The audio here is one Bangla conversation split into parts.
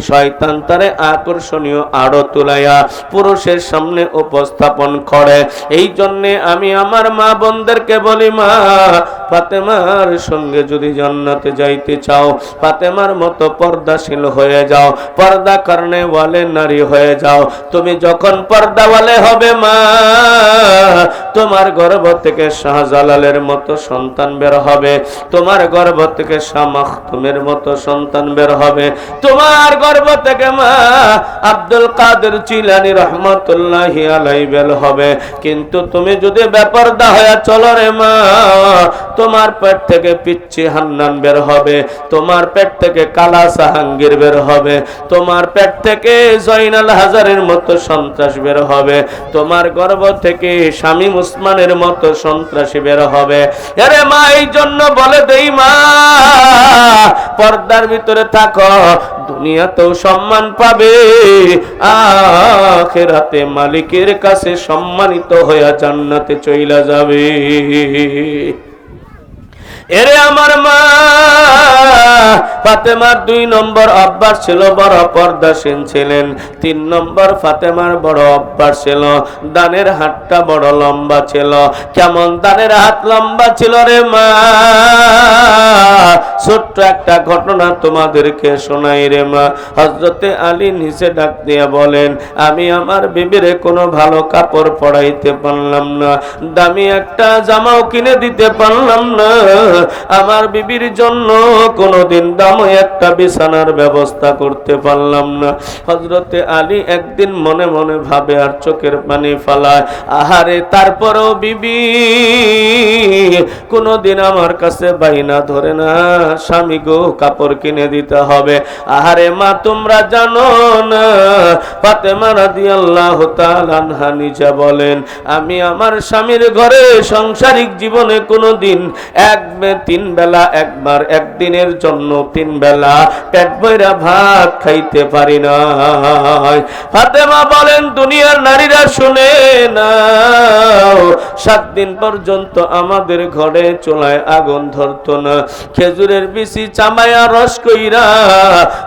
শয়তান তারে আকর্ষণীয় আড়ো তুলাইয়া পুরুষের সামনে উপস্থাপন করে। এই জন্যে আমি আমার মা বোনদেরকে বলি, মা ফাতেমার সঙ্গে যদি জান্নাতে যাইতে চাও, ফাতেমার মতো পর্দাশীল হয়ে যাও, পর্দা করনে ওয়ালে নারী হয়ে যাও। তুমি যখন পর্দাওয়ালে হবে মা, তোমার গর্ভ থেকে শাহজালালের মতো সন্তান বের হবে, তোমার গর্ভ থেকে শাহ মাখতুমের মতো সন্তান বের হবে, তোমার গর্ভ থেকে মা আব্দুল কাদের জিলানী রহমাতুল্লাহি আলাইহি বের হবে। কিন্তু তুমি যদি বেপরদা হয়ে চলো রে মা, তোমার পেট থেকে পিচ্চি হান্নান বের হবে, তোমার পেট থেকে কালা জাহাঙ্গীর বের হবে, তোমার পেট থেকে জয়নাল হাজারের মতো সন্ত্রাস বের হবে, তোমার গর্ভ থেকে শামীম উসমানের মতো সন্ত্রাসী বের হবে। আরে মা, এই জন্য বলে দেই মা, পর্দার ভিতরে থাকো, দুনিয়াতেও সম্মান পাবে, আখিরাতে মালিকের কাছে সম্মানিত হয়ে জান্নাতে চইলা যাবে। এরে আমার মা, ফাতেমার 2 নম্বর অভ্যাস ছিল, বড় পর্দাশীল ছিলেন। 3 নম্বর ফাতেমার বড় অভ্যাস ছিল, ডানের হাতটা বড় লম্বা ছিল। কেমন ডানের হাত লম্বা ছিল রে মা, ছোট্ট একটা ঘটনা তোমাদেরকে শোনাই রে মা। হযরতে আলী নিচে ডাক দিয়া বলেন, আমি আমার বিবিরে কোনো ভালো কাপড় পরাইতে পারলাম না, দামি একটা জামাও কিনে দিতে পারলাম না, আমার বিবির জন্য কোনদিন দামি একটা বিছানার ব্যবস্থা করতে পারলাম না। হযরতে আলী একদিন মনে মনে ভাবে আর চোখের পানি ফেলায়, আহারে তারপরেও বিবি কোনদিন আমার কাছে বাইনা ধরে না, স্বামী গো কাপড় কিনে দিতে হবে। আহারে মা, তোমরা জানো না, ফাতেমা রাদিয়াল্লাহু তাআলা আনহা নিজে বলেন, আমি আমার স্বামীর ঘরে সাংসারিক জীবনে কোনদিন 3 বেলা একবার, একদিনের জন্য 3 বেলা পেট ভরা ভাত খাইতে পারি না। ফাতেমা বলেন, দুনিয়ার নারীরা শুনে নাও, 7 দিন পর্যন্ত আমাদের ঘরে চুলায় আগুন ধরতো না, খেজুরের বিচি চামায়া রস কইরা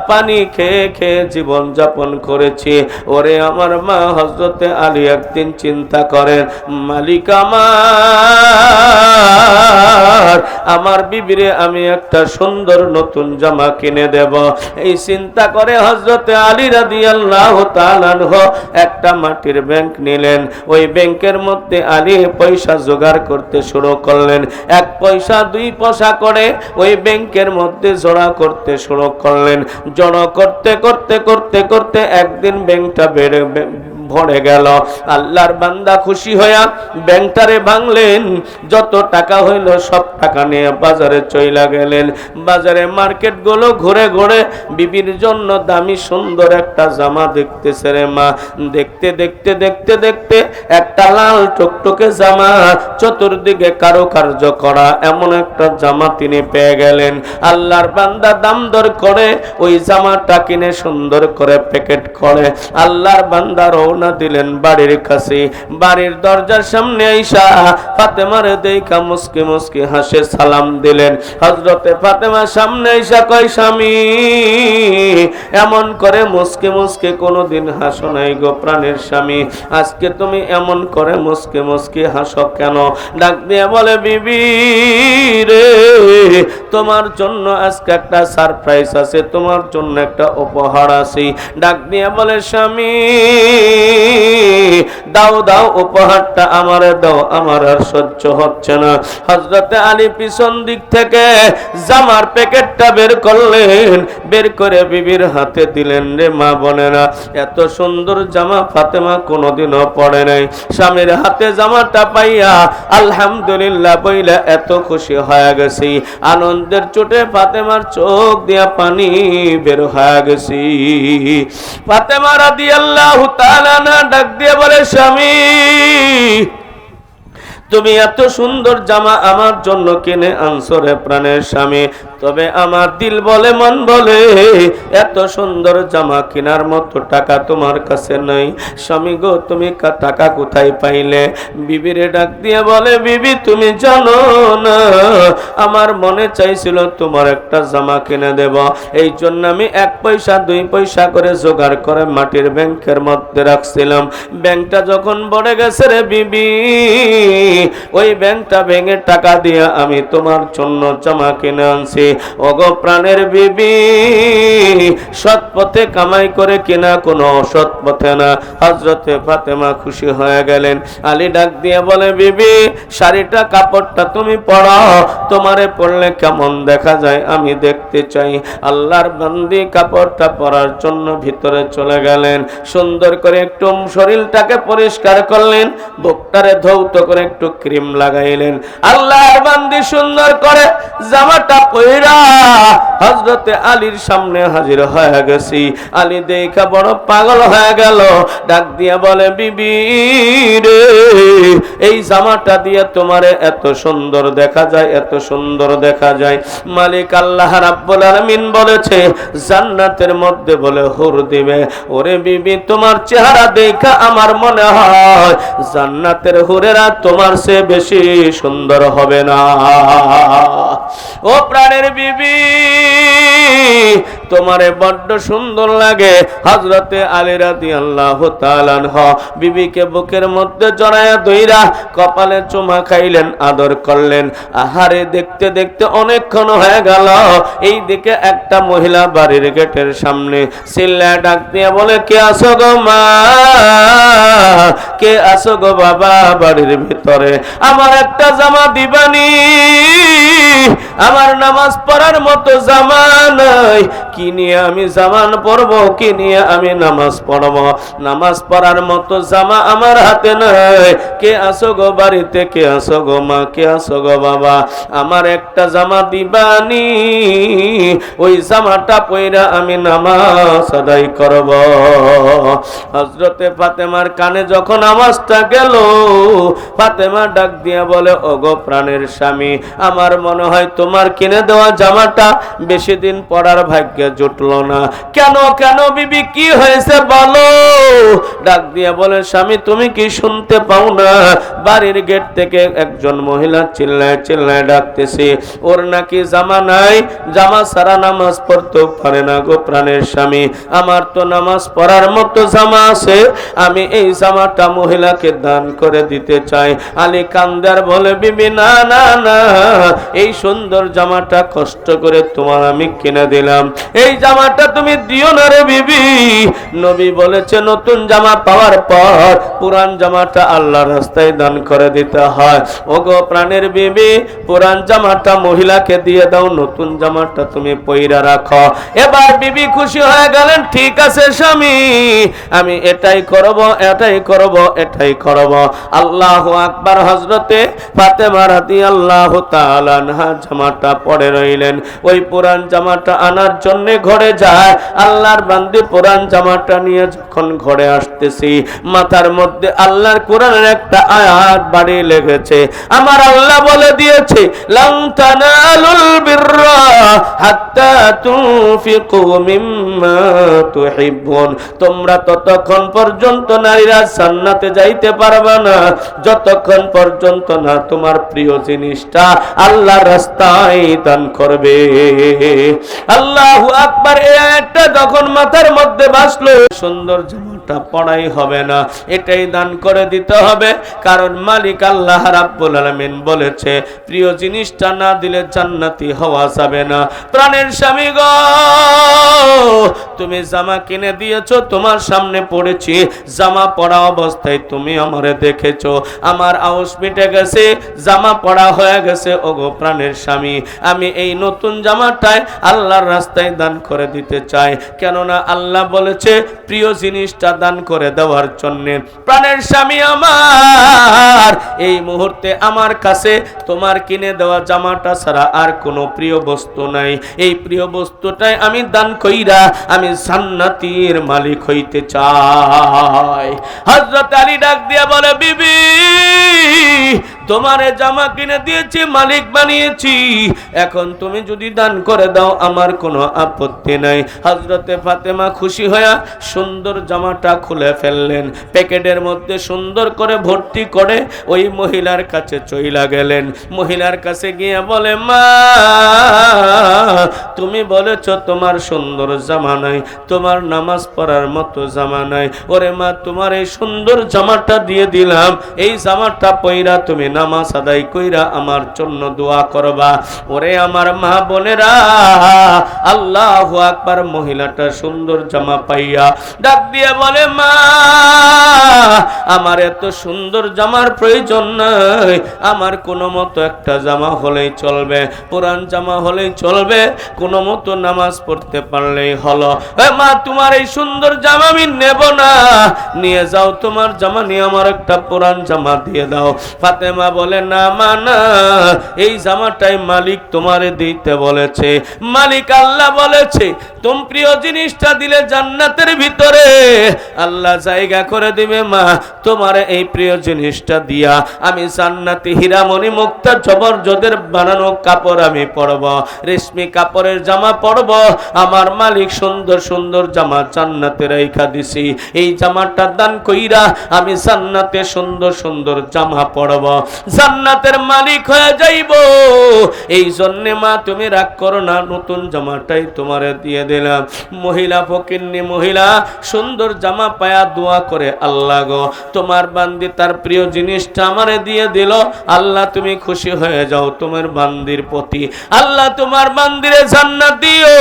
পানি খেয়ে খেয়ে জীবন যাপন করেছি। ওরে আমার মা, হযরতে আলী একদিন চিন্তা করেন, মালিক আমার বিবিরে আমি একটা সুন্দর নতুন জামা কিনে দেব। এই চিন্তা করে হযরতে আলী রাদিয়াল্লাহু তাআলা আনহু একটা মাটির ব্যাংক নিলেন। ওই ব্যাংকের মধ্যে আলী পয়সা জোগাড় করতে শুরু করলেন। 1 পয়সা 2 পয়সা করে ওই ব্যাংকের মধ্যে জড়া করতে শুরু করলেন। জড়ো করতে করতে করতে করতে একদিন ব্যাংকটা ভরে গেল। আল্লাহর বান্দা খুশি হইয়া ব্যাংকটারে ভাঙলেন, যত টাকা হইল সব টাকা নিয়ে বাজারে চইলা গেলেন। বাজারে মার্কেট গুলো ঘুরে ঘুরে বিবির জন্য দামি সুন্দর একটা জামা দেখতেছে রে মা। দেখতে দেখতে দেখতে দেখতে একটা লাল টকটকে জামা, চতুর্দিকে কারুকার্য করা এমন একটা জামা তিনি পেয়ে গেলেন। আল্লাহর বান্দা দাম দর করে ওই জামাটা কিনে সুন্দর করে প্যাকেট করে আল্লাহর বান্দা রওনা দিলেন বাড়ির কাছে। বাড়ির দরজার সামনে আইসা ফাতেমার দেখা মুস্কি মুস্কি হাসে সালাম দিলেন। হযরতে ফাতেমা সামনে আইসা কয়, স্বামী এমন করে মুস্কি মুস্কি কোনোদিন হাসো নাই গো প্রাণের স্বামী, আজকে তুমি এমন করে মুস্কি মুস্কি হাসো কেন? ডাক দিয়ে বলে, বিবি রে, তোমার জন্য আজকে একটা সারপ্রাইজ আছে, তোমার জন্য একটা উপহার আছে। ডাক দিয়ে বলে, স্বামী দাও দাও উপহারটা আমারে দাও, আমার আর সহ্য হচ্ছে না। হযরতে আলী পিছন দিক থেকে জামার প্যাকেটটা বের করলেন, বের করে বিবির হাতে দিলেন। রে মা বোনেরা, এত সুন্দর জামা ফাতেমা কোনোদিনও পরে নাই। স্বামীর হাতে জামাটা পাইয়া আলহামদুলিল্লাহ বইলা এত খুশি হয়ে গেছি, আনন্দের চোটে ফাতেমার চোখ দিয়া পানি বের হয়ে গেছি। ফাতেমা রাদিয়াল্লাহু তাআলা ডাক দিয়ে বলে, স্বামী তুমি এত সুন্দর জামা আমার জন্য কিনে আনছো রে প্রাণের স্বামী, তবে আমার দিল বলে, মন বলে, এত সুন্দর জামা কেনার মতো টাকা তোমার কাছে নাই। স্বামী গো, তুমি টাকা কোথায় পাইলে? বিবিরে ডাক দিয়ে বলে, বিবি তুমি জানো না, আমার মনে চাইছিল তোমার একটা জামা কিনে দেব, এই জন্য আমি 1 পয়সা 2 পয়সা করে জোগাড় করে মাটির ব্যাংকের মধ্যে রাখছিলাম। ব্যাংকটা যখন পড়ে গেছে রে বিবি, ওই ব্যাংকটা ভেঙে টাকা দিয়ে আমি তোমার জন্য জামা কিনে আনছি। ওগো প্রাণের বিবি, সৎ পথে কামাই করে কিনা, কোনো অসৎ পথে না। হযরতে ফাতেমা খুশি হয়ে গেলেন। আলী ডাক দিয়ে বলে, বিবি শাড়িটা কাপড়টা তুমি পরাও, তোমারে পরলে কেমন দেখা যায় আমি দেখতে চাই। আল্লাহর বান্দি কাপড়টা পরার জন্য ভিতরে চলে গেলেন। সুন্দর করে একটু শরীরটাকে পরিষ্কার করলেন, বুকটারে ধৌত করে একটু ক্রিম লাগাইলেন। আল্লাহর বান্দি সুন্দর করে জামাটা পয়রা হযরতে আলীর সামনে হাজির হয়ে গেছি। আলী দেখা বড় পাগল হয়ে গেল, ডাক দিয়া বলে, বিবি রে, এই জামাটা দিয়ে তোমারে এত সুন্দর দেখা যায়, এত সুন্দর দেখা যায়। মালিক আল্লাহ রাব্বুল আলামিন বলেছে জান্নাতের মধ্যে বলে হুর দিবে। ওরে বিবি, তোমার চেহারা দেখা আমার মনে হয় জান্নাতের হুরেরা তোমার চেয়ে বেশি সুন্দর হবে না। ও প্রাণের বিবি, তোমারে বড্ড সুন্দর লাগে। হযরতে আলী রাদিয়াল্লাহু তাআলা আনহু বিবিকে বুকের মধ্যে জড়ায়া ধইরা কপালে চুমা খাইলেন, আদর করলেন। আহারে দেখতে দেখতে অনেকক্ষণ হয়ে গেল। এই দিকে একটা মহিলা বাড়ির গেটের সামনে চিল্লায় ডাক দিয়ে বলে, কে আছো গো মা, কে আছো গো বাবা বাড়ির ভিতরে? আমার একটা জামা দিবানি, আমার নামাজ পড়ার মতো জামা নাই, কি নিয়ে আমি জামান পড়বো, কি নিয়ে আমি নামাজ পড়বো? নামাজ পড়ার মতো জামা আমার হাতে নাই। কে আসো গো বাড়িতে, কে আসো গো মা, কে আসো গো বাবা, আমার একটা জামা দিবানি, ওই জামাটা পইরা আমি নামাজ আদায় করব। হযরতে ফাতেমার কানে যখন আওয়াজটা গেল, ফাতেমা ডাক দিয়া বলে, ওগো প্রাণের স্বামী, আমার মনে হয় তোমার কিনে দেওয়া জামাটা বেশি দিন পরার ভাগ্যে জুটলো না। কেন কেন বিবি, কি হয়েছে বলো? ডাক দিয়া বলে, স্বামী তুমি কি শুনতে পাও না? বাড়ির গেট থেকে একজন মহিলা চিল্লায় চিল্লায় ডাকতেছে, ওর নাকি জামা নাই, জামা ছাড়া নামাজ পড়তেও পারে না গো প্রাণের স্বামী। আমার তো নামাজ পড়ার মতো জামা আছে, আমি এই জামাটা মহিলাকে দান করে দিতে চাই। আলী কান্দার বলে, বিবি না না না, এই সুন্দর জামাটা কষ্ট করে তোমার আমি কিনে দিলাম, এই জামাটা তুমি দিও না রে বিবি। নবী বলেছে নতুন জামা পাওয়ার পর পুরান জামাটা আল্লাহর রাস্তায় দান করে দিতে হয়। ওগো প্রাণের বিবি, পুরান জামাটা মহিলাকে দিয়ে দাও, নতুন জামাটা তুমি পয়রা রাখো। এবার বিবি খুশি হয়ে গেলেন, ঠিক আছে স্বামী, আমি এটাই করব, এটাই করব, এটাই করব। আল্লাহু আকবার। হযরতে ফাতেমা রাদিয়াল্লাহু তাআলা আনহা জামাটা পরে রইলেন। ওই পুরান জামাটা আনার জন্য ঘরে যায়। আল্লাহর বান্দি পুরান জামাটা নিয়ে যখন ঘরে আসতেছি, মাথার মধ্যে আল্লাহর কোরআনের একটা আয়াত বাড়ি লেগেছে। আমার আল্লাহ বলে দিয়েছে, লান তানালুল বিররা হাত্তা তুনফিকু মিম্মা তুহিব্বুন, তোমরা ততক্ষণ পর্যন্ত নারীরা জান্নাতে যাইতে পারবে না যতক্ষণ পর্যন্ত না তোমার প্রিয় জিনিসটা আল্লাহর রাস্তায় দান করবে। আল্লাহু আকবার। এই আয়াতটা যখন মাথার মধ্যে বাসলো, সুন্দর জামাটা পড়াই হবে না, এটাই দান করে দিতে হবে। কারণ মালিক আল্লাহ রাব্বুল আলামিন বলেছে, প্রিয় জিনিসটা না দিলে জান্নাতি হওয়া যাবে না। প্রাণের স্বামী গো, তুমি জামা কিনে দিয়েছো, তোমার সামনে পড়েছি, জামা পরা অবস্থায় তুমি আমারে দেখেছো, আমার আউস মিটে গেছে, জামা পরা হয়ে গেছে। ওগো প্রাণের স্বামী, আমি এই নতুন জামাটায় আল্লাহর রাস্তায় দান করে দিতে চাই। কেননা আল্লাহ বলেছে প্রিয় জিনিসটা দান করে দেওয়ার জন্য। প্রাণের স্বামী আমার, এই মুহূর্তে আমার কাছে তোমার কিনে দেওয়া জামাটা ছাড়া আর কোনো প্রিয় বস্তু নাই। এই প্রিয় বস্তুটাই আমি দান কইরা আমি জান্নাতের মালিক হইতে চাই। হযরত আলী ডাক দিয়া বলে, বিবি তোমারে জামা কিনে দিয়েছি, মালিক বানিয়েছি, এখন তুমি যদি দান করে দাও আমার কোনো আপত্তি নাই। হযরতে ফাতেমা খুশি হয়ে সুন্দর জামাটা খুলে ফেললেন, প্যাকেটের মধ্যে সুন্দর করে ভর্তি করে ওই মহিলার কাছে চইলা গেলেন। মহিলার কাছে গিয়ে বলে, মা তুমি বলেছ তোমার সুন্দর জামা নাই, তোমার নামাজ পড়ার মতো জামা নাই। ওরে মা, তোমার এই সুন্দর জামাটা দিয়ে দিলাম, এই জামাটা পইরা তুমি নামাজ আদায় কইরা আমার জন্য দোয়া করবা। ওরে আমার মা বোনেরা, আল্লাহু আকবার। মহিলাটা সুন্দর জামা পাইয়া ডাক দিয়ে বলে, মা আমার এত সুন্দর জামার প্রয়োজন নাই, আমার কোনো মতো একটা জামা হলেই চলবে, পুরান জামা হলেই চলবে, কোনো মতো নামাজ পড়তে পারলেই হলো। মা তোমার এই সুন্দর জামা আমি নেব না, নিয়ে যাও তোমার জামা নিয়ে আমার একটা পুরান জামা দিয়ে দাও। ফাতেমা বলে, না মা না, এই জামাটাই মালিক তোমারে দিতে বলেছে, মালিক আল্লাহ বলেছে তুমি প্রিয় জিনিসটা দিলে জান্নাতের ভিতরে আল্লাহ জায়গা করে দিবে। মা তোমার এই প্রিয় জিনিসটা দিয়া আমি জান্নাতি হীরামণি মুক্তা জবরজদের বানানো কাপড় আমি পরব, রেশমি কাপড়ের জামা পরব। আমার মালিক সুন্দর সুন্দর জামা জান্নাতে রাইখা দিছি, এই জামাটা দান কইরা আমি জান্নাতে সুন্দর সুন্দর জামা পরব, জান্নাতের মালিক হয়ে যাইব। এই জন্য মা তুমি রাগ করো না, নতুন জামাটাই তোমারে দিয়ে দিলাম। মহিলা ফকিন্নি মহিলা সুন্দর জামা পায়া দোয়া করে, আল্লাহ গো তোমার বান্দি তার প্রিয় জিনিসটা আমারে দিয়ে দিল, আল্লাহ তুমি খুশি হয়ে যাও তোমার বান্দির প্রতি, আল্লাহ তোমার বান্দিরে জান্নাত দিও,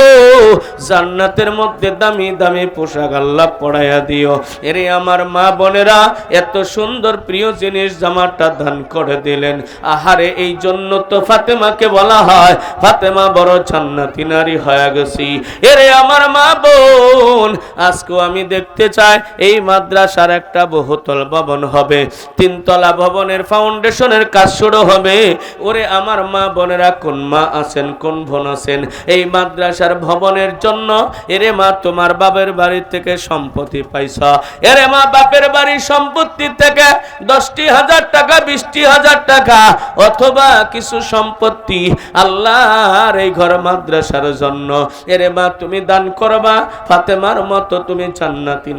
জান্নাতের মধ্যে দামি দামি পোশাক আল্লাহ পরাইয়া দিও। এরে আমার মা বোনেরা, এত সুন্দর প্রিয় জিনিস জামাটা দান করে দিলেন। আহারে, এই জন্য তো ফাতেমাকে বলা হয় ফাতেমা বড় জান্নাতি নারী হয়ে গেছি। এরে আমার মা বোন, আজকেও আমি দেখতে চাই এই মাদ্রাসার একটা বহুতল ভবন হবে, 3 তলা ভবনের ফাউন্ডেশনের কাজ শুরু হবে। ওরে আমার মা বোনেরা, কোন মা আছেন, কোন বোন আছেন এই মাদ্রাসার ভবনের জন্য? এরে মা তোমার বাপের বাড়ি থেকে সম্পত্তি পাইছা, এরে মা বাপের বাড়ির সম্পত্তি থেকে 10,000 টাকা 20,000 টাকা অথবা কিছু সম্পত্তি আল্লাহর এই ঘর মাদ্রাসার জন্য এরে মা তুমি দান করবা, ফাতেমার মতো তুমি জান্নাতি